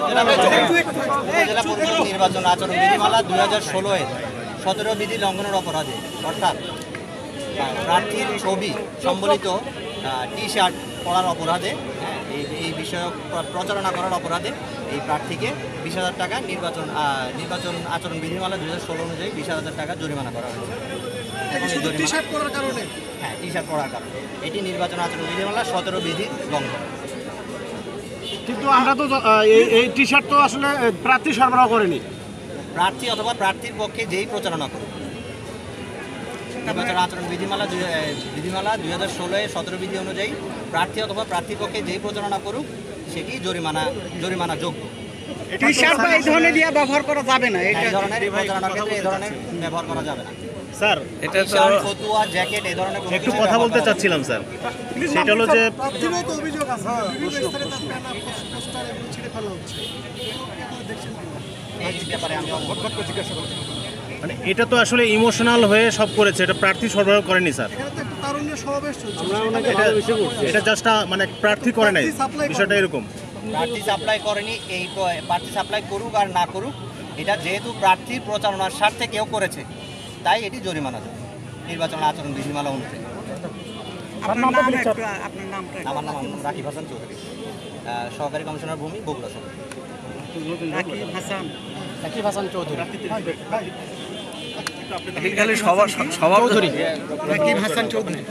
উপজেলা পরিষদ নির্বাচন আচরণ বিধিমালা 2016-এর 17 বিধি লঙ্ঘনের অপরাধে, অর্থাৎ প্রার্থীর ছবি সম্বলিত টি শার্ট পরার অপরাধে, এই বিষয়ক প্রচারণা করার অপরাধে এই প্রার্থীকে 20,000 টাকা নির্বাচন আচরণ বিধিমালা 2016 অনুযায়ী 20,000 টাকা জরিমানা করা হয়েছে। টি শার্ট পরার কারণে? হ্যাঁ, টি শার্ট পরার কারণে। এটি নির্বাচন আচরণ বিধিমালা 17 বিধি লঙ্ঘন। কিন্তু আমরা তো এই টি শার্ট তো আসলে প্রার্থী সরবরাহ করেনি। প্রার্থী অথবা প্রার্থীর পক্ষে যেই প্রচারণা করুক, নির্বাচন আচরণ বিধিমালা 2016-এর 17 বিধি অনুযায়ী প্রার্থী অথবা প্রার্থীর পক্ষে যেই প্রচারণা করুক সেটি জরিমানা যোগ্য। টি শার্ট বা এই ধরনের দিয়ে ব্যবহার করা যাবে না, এই ধরনের প্রচারণার ক্ষেত্রে এই ধরনের ব্যবহার করা যাবে না। স্যার, এটা তো ফতুয়া, জ্যাকেট এই ধরনের একটু কথা বলতে চাচ্ছিলাম স্যার। সেটা হলো যে প্রার্থীরও তো অভিযোগ আছে, বিভিন্ন স্তরে তার ব্যানার, পোস্টার এগুলো ছিঁড়ে ফেলা হচ্ছে। এই ব্যাপারে আমি জিজ্ঞাসা করছি। মানে এটা তো আসলে ইমোশনাল হয়ে সব করেছে, এটা প্রার্থী সরবরাহ করেনি স্যার। এখানে তো একটু তারুণ্যের সমাবেশ চলছে। এটা জাস্ট মানে প্রার্থী করে নাই, বিষয়টা এরকম। প্রার্থী সাপ্লাই করেনি, এই প্রার্থী সাপ্লাই করুক আর না করুক, এটা যেহেতু প্রার্থীর প্রচারণার স্বার্থে কেউ করেছে তাই এটি জরিমানা যোগ্য নির্বাচন আচরণ বিধিমালা অনুযায়ী। আপনার নাম আমার নাম রাকিব হাসান চৌধুরী, সহকারী কমিশনার ভূমি, বগুড়া সদর। রাকিব হাসান চৌধুরী। সভাপতি রাকিব হাসান চৌধুরী।